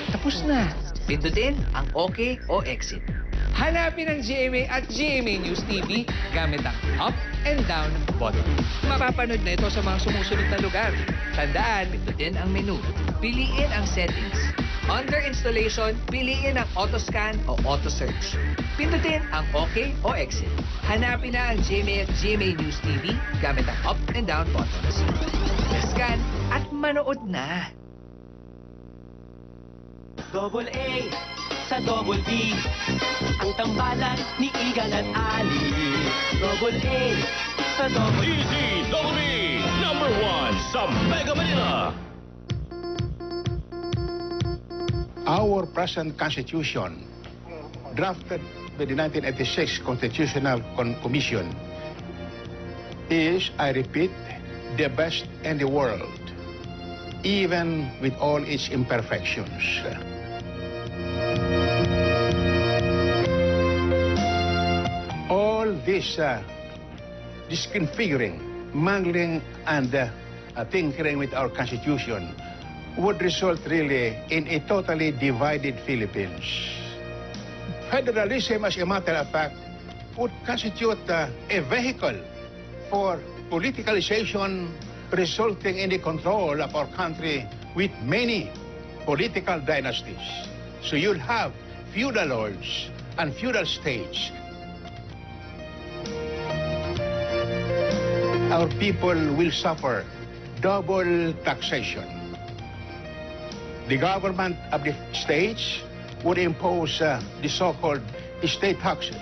S9: tapos na. Pindutin ang OK o exit. Hanapin ang GMA at GMA News TV gamit ang up and down button. Mapapanood na ito sa mga sumusunod na lugar. Tandaan, pindutin ang menu. Piliin ang settings. Under installation, piliin ang auto scan o auto search. Pindutin ang OK o exit. Hanapin na ang GMA at GMA News TV gamit ang up and down buttons. Scan at manood na.
S1: Double A sa Double B, ang tambalan ni Igan at Ali. Double A sa Double B.
S2: DZWB, number 1 sa Mega Manila.
S10: Our present Constitution, drafted by the 1986 Constitutional Commission, is, I repeat, the best in the world, even with all its imperfections. All this disconfiguring, mangling, and tinkering with our Constitution would result really in a totally divided Philippines. Federalism, as a matter of fact, would constitute a vehicle for politicalization, resulting in the control of our country with many political dynasties. So you'll have feudal lords and feudal states. Our people will suffer double taxation. The government of the states would impose the so-called state taxes.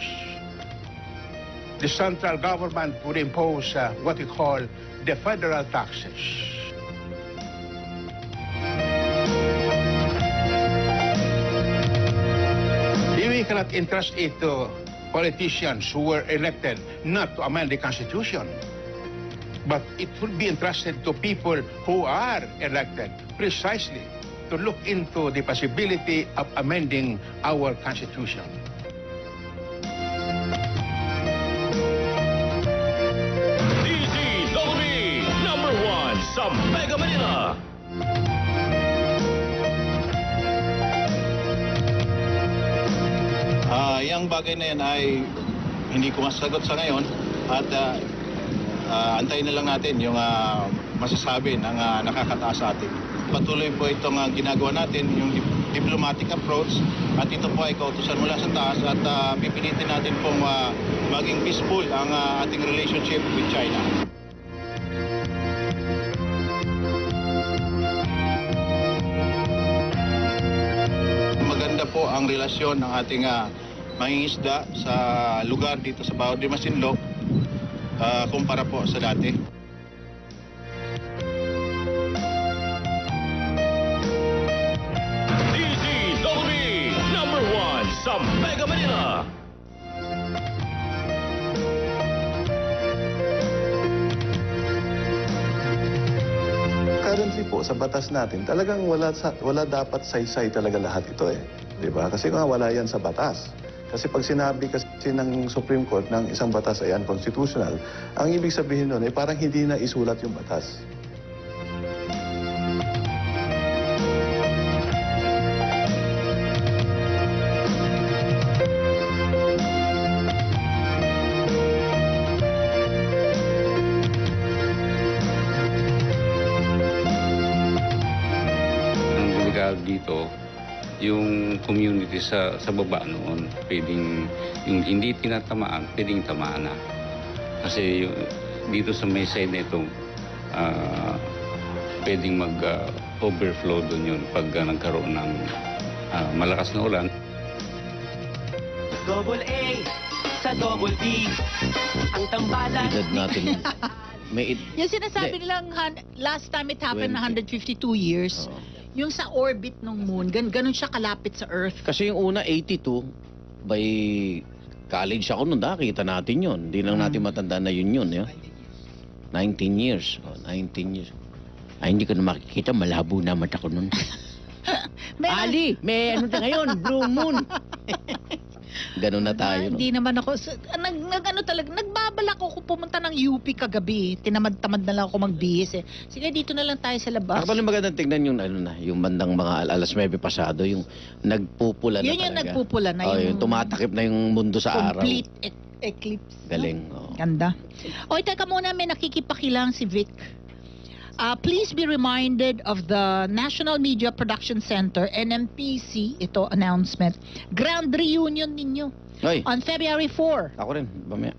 S10: The central government would impose what we call the federal taxes. We cannot entrust it to politicians who were elected not to amend the Constitution, but it would be entrusted to people who are elected precisely to look into the possibility of amending our Constitution.
S2: DZWB, number 1 sa Mega Manila.
S10: Yung bagay na yan ay hindi ko masagot sa ngayon at antayin na lang natin yung masasabi ng nakakataas sa atin. Patuloy po itong ginagawa natin, yung diplomatic approach, at ito po ay kautusan mula sa taas at pipilitin natin pong maging peaceful ang ating relationship with China. Maganda po ang relasyon ng ating mangingisda sa lugar dito sa Baho de Masinloc kumpara po sa dati.
S2: DZWB, number 1 sa Mega Manila.
S11: Currently po sa batas natin, talagang wala dapat saysay talaga lahat ito eh. 'Di ba? Kasi nga wala yan sa batas. Kasi pag sinabi kasi ng Supreme Court ng isang batas ay unconstitutional, ang ibig sabihin nun ay parang hindi na isulat yung batas.
S12: Ang legal dito, yung community sa baba noon, pwedeng, yung hindi tinatamaan, pwedeng tamaan na. Kasi dito sa may side na ito, pwedeng mag-overflow doon yun pag nagkaroon ng malakas na ulan.
S1: Double A sa Double B, ang tambalan
S3: Edad natin.
S4: Yung sinasabi nilang last time it happened 152 years. Yung sa orbit ng moon, ganun siya kalapit sa Earth.
S3: Kasi yung una, 82, by college ako noon, nakita natin yun. Hindi lang natin matanda na yun. 19 years. 19 years. Ay, hindi ko na makikita. Malabo na mata ko noon. Ali, may ano na ngayon, Blue Moon. Ganun na tayo, no?
S4: Hindi naman ako, ano talaga, nagbabalak ako pumunta ng UP kagabi. Tinamad-tamad na lang ako magbihis eh. Sige, dito na lang tayo sa labas.
S3: Actually, magandang tignan yung ano na, yung bandang mga alas 9 pasado, yung nagpupula na
S4: Yun
S3: talaga.
S4: yung nagpupula na,
S3: Oh, yung tumatakip na yung mundo sa araw.
S4: complete eclipse.
S3: Galing. Oh.
S4: Ganda. Oy, teka muna, may nakikipakilang si Vic. Please be reminded of the National Media Production Center, NMPC, ito announcement, grand reunion ninyo
S3: Hoy,
S4: on February 4
S3: ako rin. Mamaya.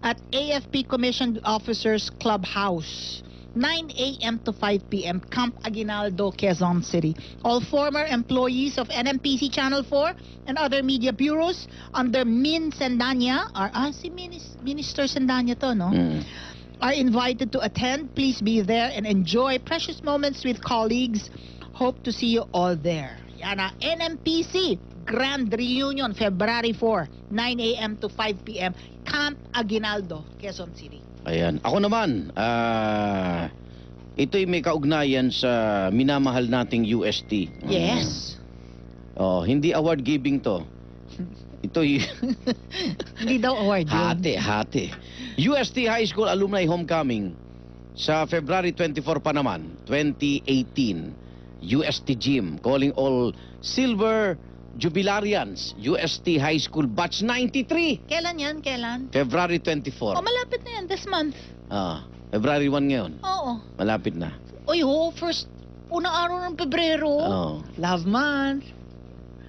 S4: at AFP Commissioned Officers Clubhouse. 9 a.m. to 5 p.m. Camp Aguinaldo, Quezon City. All former employees of NMPC Channel 4 and other media bureaus under Min Sendanya si Minister Sendanya to, no? Are invited to attend. Please be there and enjoy precious moments with colleagues. Hope to see you all there. Yan na, NMPC Grand Reunion, February 4, 9 a.m. to 5 p.m. Camp Aguinaldo, Quezon City.
S3: Ayan. Ako naman, ito'y may kaugnayan sa minamahal nating UST.
S4: Yes.
S3: Oh, hindi award giving to. Ito'y
S4: Hindi daw award yun.
S3: hati. UST High School Alumni Homecoming sa February 24 pa naman, 2018. UST Gym calling all Silver Jubilarians. UST High School Batch 93.
S4: Kailan yan? Kailan?
S3: February 24.
S4: Malapit na yan. This month.
S3: February 1 ngayon.
S4: Oo.
S3: Malapit na.
S4: First, unang araw ng Pebrero.
S3: Oh.
S4: Love month.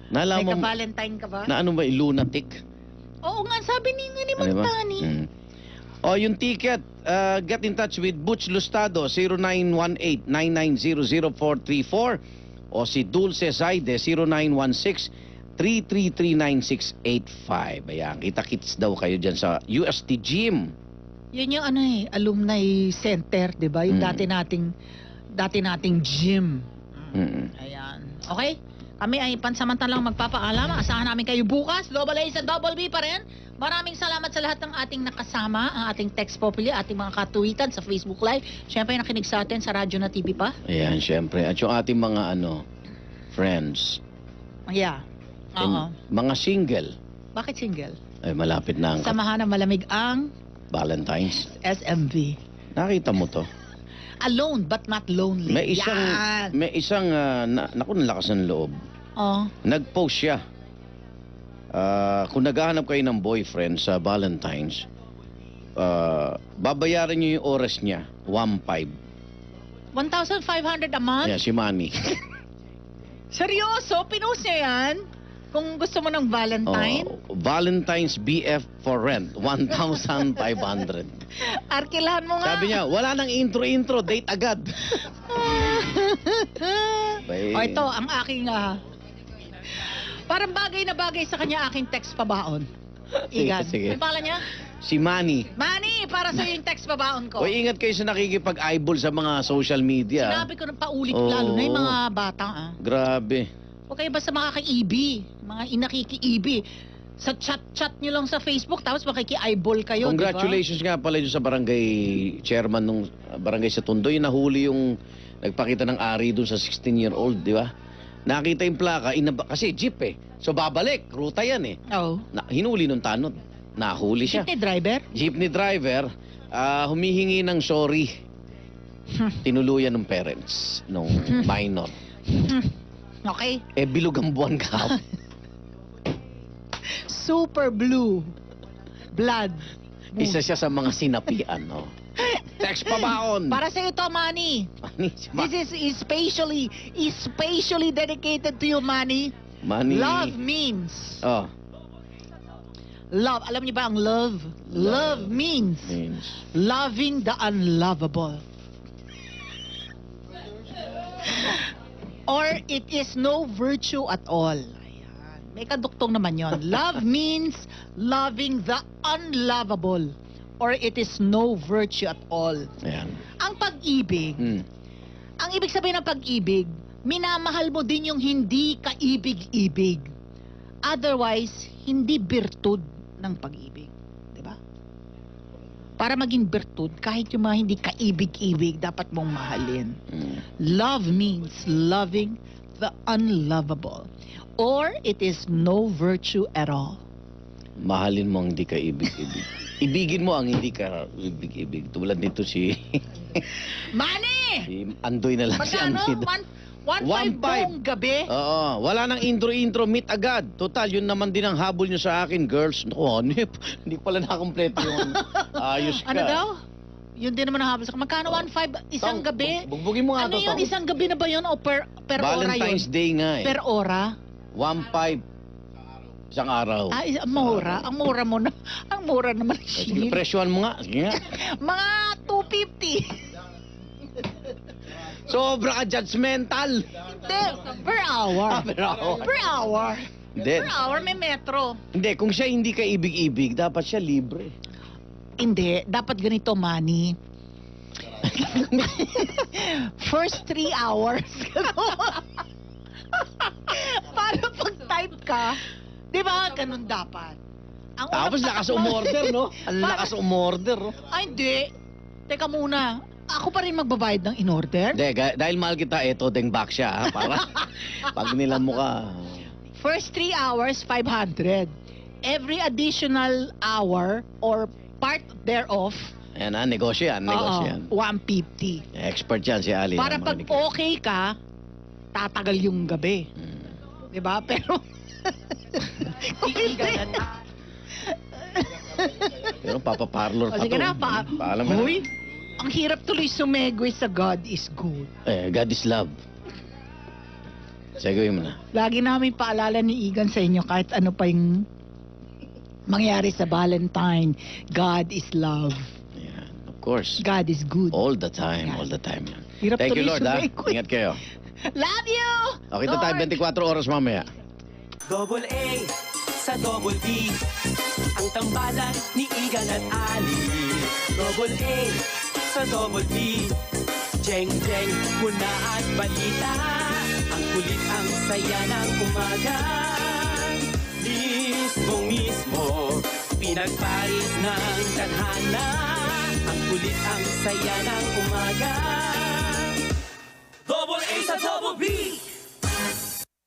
S4: May
S3: Nalaman mo
S4: ka-Valentine ka ba?
S3: na ano ba, lunatic?
S4: Oo nga, sabi ni
S3: Ano ba?
S4: Magtani.
S3: Yung ticket, get in touch with Butch Lustado, 0918-9900434 o si Dulce Zaide, 0916-3339685. Ayan, kita-kits daw kayo dyan sa UST Gym.
S4: Yun yung alumni center, di ba? Yung dati nating gym. Ayan. Okay? Kami ay pansamantalang magpapaalam. Asahan namin kayo bukas. Double A sa Double B pa rin. Maraming salamat sa lahat ng ating nakasama, ang ating text populi, ating mga katuwitan sa Facebook Live. Siyempre, nakinig sa atin sa radyo na TV pa.
S3: Ayan, siyempre. At yung ating mga friends.
S4: Yeah. Oo.
S3: Mga single.
S4: Bakit single?
S3: Ay, malapit na ang
S4: Samahan ng malamig ang
S3: Valentine's.
S4: SMV.
S3: Nakita mo to?
S4: Alone but not lonely.
S3: May isang naku, nalakas ng loob. Nag-post siya. Kung naghahanap kayo ng boyfriend sa Valentine's, babayaran niyo yung oras niya, 1,500.
S4: 1,500 a month?
S3: Yeah, si Manny.
S4: Seryoso? Pinost niya yan? Kung gusto mo ng Valentine?
S3: Valentine's BF for rent, 1,500.
S4: Arkilahan mo nga.
S3: Sabi niya, wala nang intro, date agad.
S4: Ito, ang aking, parang bagay na bagay sa kanya aking text pabaon. Igan.
S3: Sige.
S4: Ano pala niya?
S3: Si Manny.
S4: Manny, para sa'yo yung text pabaon ko.
S3: Uy, ingat kayo sa nakikipag-eyeball sa mga social media.
S4: Sinabi ko na paulit, lalo na yung mga bata.
S3: Grabe.
S4: Huwag kayo basta makaka-EB. Mga inakiki-EB. Sa chat nyo lang sa Facebook, tapos makiki-eyeball kayo,
S3: Congratulations nga pala yun sa barangay chairman nung barangay sa Tondo. Yung nahuli yung nagpakita ng ari dun sa 16-year-old, di ba? Nakita yung plaka, kasi jeep eh. So babalik, ruta yan eh.
S4: Oo.
S3: Hinuli nung tanod. Nahuli siya.
S4: Jeepney driver?
S3: Jeepney driver, humihingi ng sorry. Tinuluyan ng parents, nung minor.
S4: Okay.
S3: Bilog ang buwan ka.
S4: Super blue. Blood.
S3: Isa siya sa mga sinapian, no? Text pabaon.
S4: Para sa ito, Manny. This is especially dedicated to you, Manny.
S3: Manny.
S4: Love means. Love. Alam niyo ba ang love? Love means loving the unlovable. Or it is no virtue at all. Ayan. May kaduktong naman yon. Love means loving the unlovable. Or it is no virtue at all.
S3: Ayan.
S4: Ang pag-ibig, ang ibig sabihin ng pag-ibig, minamahal mo din yung hindi kaibig-ibig. Otherwise, hindi birtud ng pag-ibig. Diba? Para maging birtud, kahit yung mga hindi kaibig-ibig, dapat mong mahalin. Love means loving the unlovable. Or it is no virtue at all.
S3: Mahalin mo ang hindi ka ibig-ibig. Ibigin mo ang hindi ka ibig-ibig. Tulad nito si
S4: Money!
S3: si Andoy na lang si
S4: Magkano?
S3: Andoy.
S4: 1.5 buong gabi?
S3: Oo, wala nang intro-intro, meet agad. Total, yun naman din ang habol nyo sa akin, girls. Naku, hanip. Hindi pala nakakompleto yung ayos ka.
S4: Ano daw? Yun din naman ang habol sa magkano 1.5 isang
S3: Tong,
S4: gabi?
S3: Bugbugin mo nga
S4: Ano
S3: to,
S4: yun?
S3: Tong.
S4: Isang gabi na ba yun? O per ora yun?
S3: Valentine's Day nga eh.
S4: Per ora?
S3: 1.5 isang araw.
S4: Ah, ang mura. Ang mura mo na. Ang mura naman.
S3: Sige, presyohan mo nga. Sige nga.
S4: Mga 250.
S3: Sobra ka judgmental.
S4: Hindi, per hour.
S3: Per hour.
S4: Per hour.
S3: Hindi.
S4: Per hour may metro.
S3: Hindi, kung siya hindi ka ibig-ibig, dapat siya libre.
S4: Hindi, dapat ganito, Manny. First 3 hours. Para pag-type ka, di ba, ganun dapat. Ang
S3: Tapos
S4: unang
S3: lakas
S4: tatak mo-
S3: umorder, no? Ang lakas umorder, no?
S4: Ay, hindi. Teka muna. Ako pa rin magbabayad ng in-order?
S3: Hindi, dahil mahal kita, eto, deng back siya, ha? Para pag nilam mo ka.
S4: First 3 hours, 500. Every additional hour or part thereof,
S3: Ayan ha, negosyo yan, negosyo yan.
S4: 150.
S3: Expert yan si Ali.
S4: Para pag
S3: Makinig ka.
S4: okay ka, tatagal yung gabi. Di ba? Pero...
S3: Pero papaparlor pa
S4: Sige
S3: to.
S4: na,
S3: Paalam ka na.
S4: Uy, ang hirap tuloy sumegway sa God is good.
S3: God is love. Seguin mo na.
S4: Lagi namin paalala ni Igan sa inyo kahit ano pa yung mangyari sa Valentine. God is love.
S3: Yan, of course.
S4: God is good.
S3: All the time, all the time. Yan.
S4: Hirap
S3: Thank you,
S4: tuloy
S3: Lord, ha?
S4: sumegway.
S3: Ingat kayo.
S4: Love you!
S3: Okay, tayo 24 oras mamaya.
S1: Double A sa Double B, ang tambalan ni Igan at Ali. Double A sa Double B, Jeng Jeng, muna at balita. Ang kulit, ang saya ng umaga. Mismo, pinagparis ng tadhana. Ang kulit, ang saya ng umaga. Double A sa Double B.